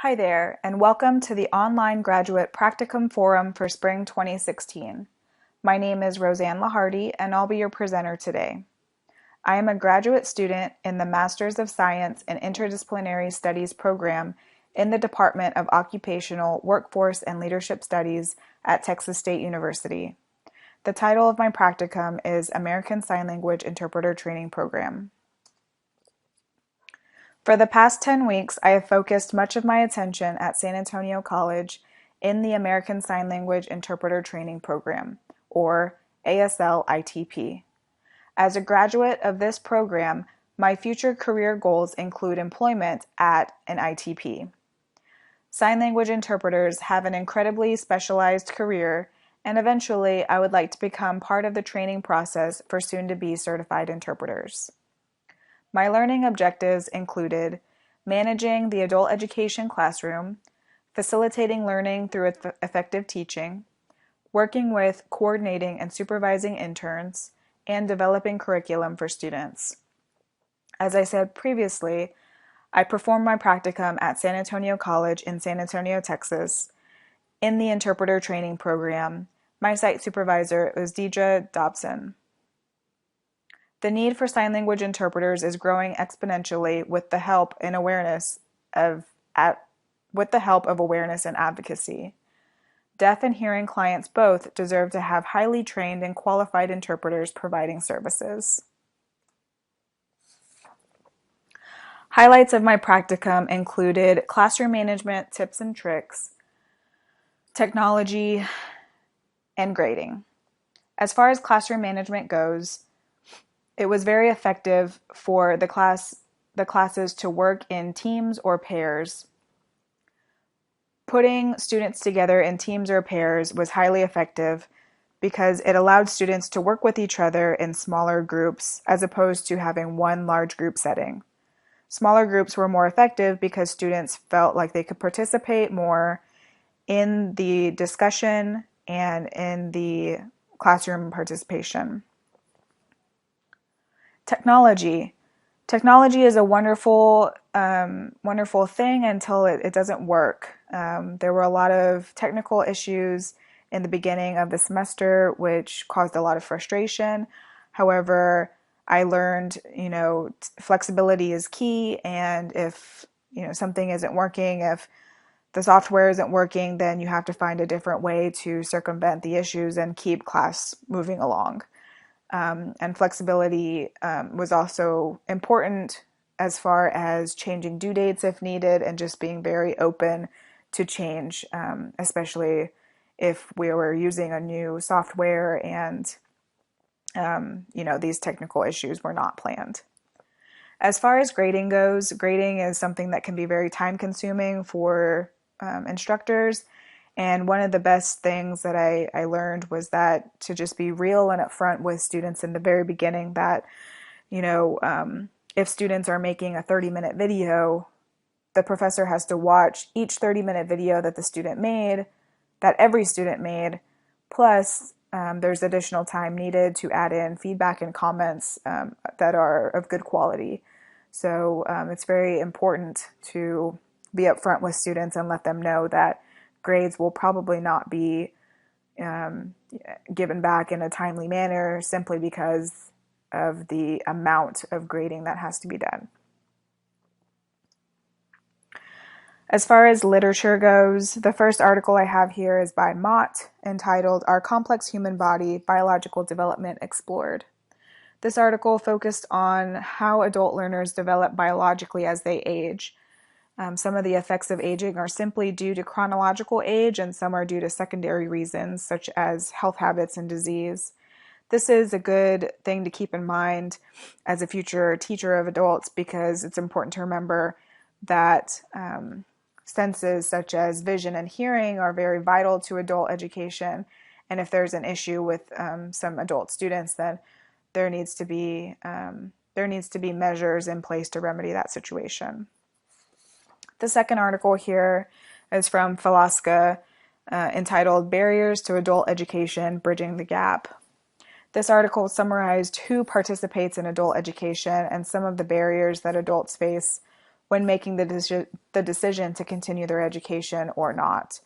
Hi there, and welcome to the online graduate Practicum Forum for Spring 2016. My name is Roseanne Lehardy, and I'll be your presenter today. I am a graduate student in the Masters of Science in Interdisciplinary Studies program in the Department of Occupational, Workforce, and Leadership Studies at Texas State University. The title of my practicum is American Sign Language Interpreter Training Program. For the past 10 weeks, I have focused much of my attention at San Antonio College in the American Sign Language Interpreter Training Program, or ASL-ITP. As a graduate of this program, my future career goals include employment at an ITP. Sign language interpreters have an incredibly specialized career, and eventually I would like to become part of the training process for soon-to-be certified interpreters. My learning objectives included managing the adult education classroom, facilitating learning through effective teaching, working with, coordinating, and supervising interns, and developing curriculum for students. As I said previously, I performed my practicum at San Antonio College in San Antonio, Texas, in the interpreter training program. My site supervisor was Deidre Dobson. The need for sign language interpreters is growing exponentially with the help of awareness and advocacy. Deaf and hearing clients both deserve to have highly trained and qualified interpreters providing services. Highlights of my practicum included classroom management tips and tricks, technology, and grading. As far as classroom management goes, it was very effective for the classes to work in teams or pairs. Putting students together in teams or pairs was highly effective because it allowed students to work with each other in smaller groups as opposed to having one large group setting. Smaller groups were more effective because students felt like they could participate more in the discussion and in the classroom participation. Technology. Technology is a wonderful thing until it doesn't work. There were a lot of technical issues in the beginning of the semester, which caused a lot of frustration. However, I learned, flexibility is key, and if, something isn't working, if the software isn't working, then you have to find a different way to circumvent the issues and keep class moving along. And flexibility was also important as far as changing due dates if needed and just being very open to change, especially if we were using a new software and, these technical issues were not planned. As far as grading goes, grading is something that can be very time consuming for instructors. And one of the best things that I learned was that to just be real and upfront with students in the very beginning that, if students are making a 30-minute video, the professor has to watch each 30-minute video that every student made, plus there's additional time needed to add in feedback and comments that are of good quality. So it's very important to be upfront with students and let them know that grades will probably not be given back in a timely manner simply because of the amount of grading that has to be done. As far as literature goes, the first article I have here is by Mott, entitled Our Complex Human Body, Biological Development Explored. This article focused on how adult learners develop biologically as they age. Some of the effects of aging are simply due to chronological age, and some are due to secondary reasons, such as health habits and disease. This is a good thing to keep in mind as a future teacher of adults because it's important to remember that senses such as vision and hearing are very vital to adult education. And if there's an issue with some adult students, then there needs to be measures in place to remedy that situation. The second article here is from Falaska, entitled Barriers to Adult Education, Bridging the Gap. This article summarized who participates in adult education and some of the barriers that adults face when making the decision to continue their education or not.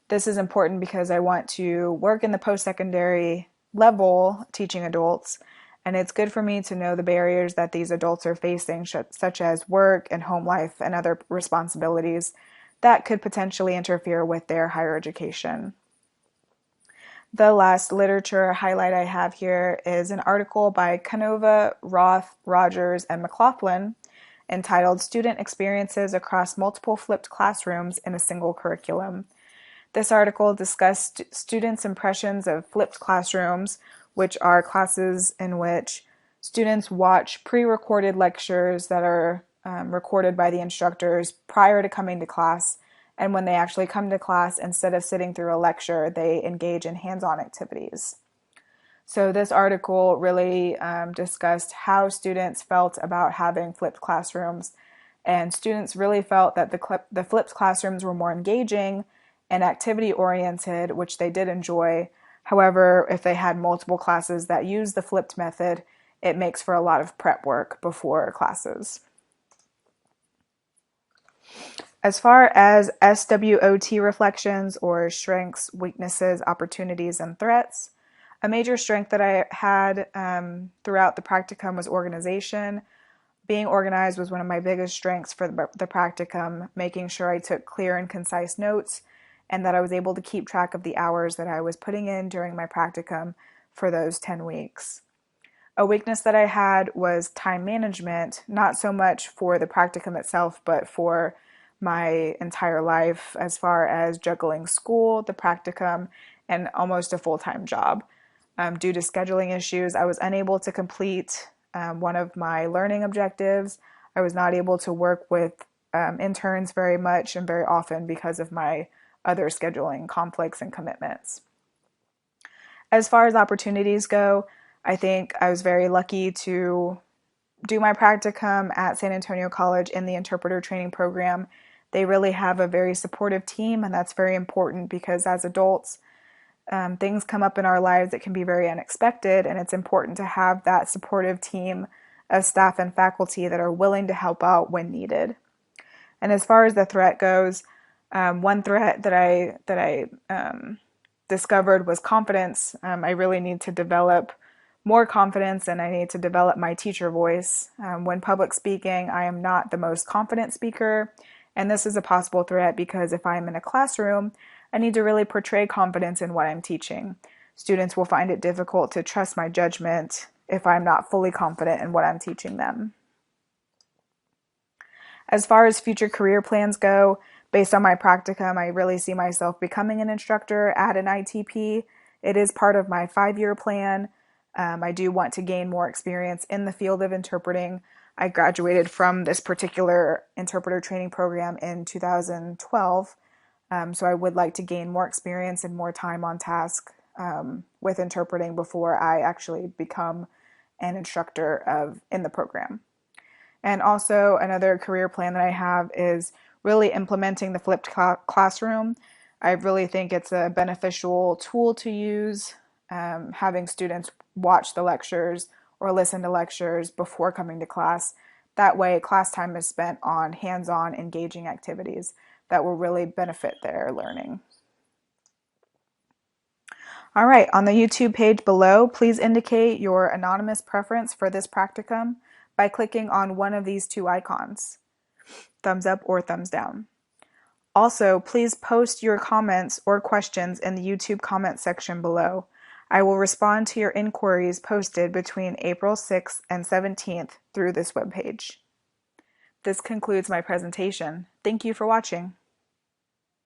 This is important because I want to work in the post-secondary level teaching adults, and it's good for me to know the barriers that these adults are facing, such as work and home life and other responsibilities that could potentially interfere with their higher education. The last literature highlight I have here is an article by Canova, Roth, Rogers, and McLaughlin entitled Student Experiences Across Multiple Flipped Classrooms in a Single Curriculum. This article discussed students' impressions of flipped classrooms, which are classes in which students watch pre-recorded lectures that are recorded by the instructors prior to coming to class, and when they actually come to class, instead of sitting through a lecture, they engage in hands-on activities. So this article really discussed how students felt about having flipped classrooms, and students really felt that the flipped classrooms were more engaging and activity-oriented, which they did enjoy. However, if they had multiple classes that use the flipped method, it makes for a lot of prep work before classes. As far as SWOT reflections, or strengths, weaknesses, opportunities, and threats, a major strength that I had throughout the practicum was organization. Being organized was one of my biggest strengths for the practicum, making sure I took clear and concise notes and that I was able to keep track of the hours that I was putting in during my practicum for those 10 weeks. A weakness that I had was time management, not so much for the practicum itself, but for my entire life, as far as juggling school, the practicum, and almost a full-time job. Due to scheduling issues, I was unable to complete one of my learning objectives. I was not able to work with interns very much and very often because of my other scheduling conflicts and commitments. As far as opportunities go, I think I was very lucky to do my practicum at San Antonio College in the interpreter training program. They really have a very supportive team, and that's very important because as adults, things come up in our lives that can be very unexpected, and it's important to have that supportive team of staff and faculty that are willing to help out when needed. And as far as the threat goes, one threat that I discovered was confidence. I really need to develop more confidence, and I need to develop my teacher voice. When public speaking, I am not the most confident speaker, and this is a possible threat because if I'm in a classroom, I need to really portray confidence in what I'm teaching. Students will find it difficult to trust my judgment if I'm not fully confident in what I'm teaching them. As far as future career plans go, based on my practicum, I really see myself becoming an instructor at an ITP. It is part of my 5-year plan. I do want to gain more experience in the field of interpreting. I graduated from this particular interpreter training program in 2012, so I would like to gain more experience and more time on task with interpreting before I actually become an instructor in the program. And also another career plan that I have is really implementing the flipped classroom. I really think it's a beneficial tool to use, having students watch the lectures or listen to lectures before coming to class. That way, class time is spent on hands-on, engaging activities that will really benefit their learning. All right, on the YouTube page below, please indicate your anonymous preference for this practicum by clicking on one of these two icons, thumbs up or thumbs down. Also, please post your comments or questions in the YouTube comment section below. I will respond to your inquiries posted between April 6th and 17th through this webpage. This concludes my presentation. Thank you for watching.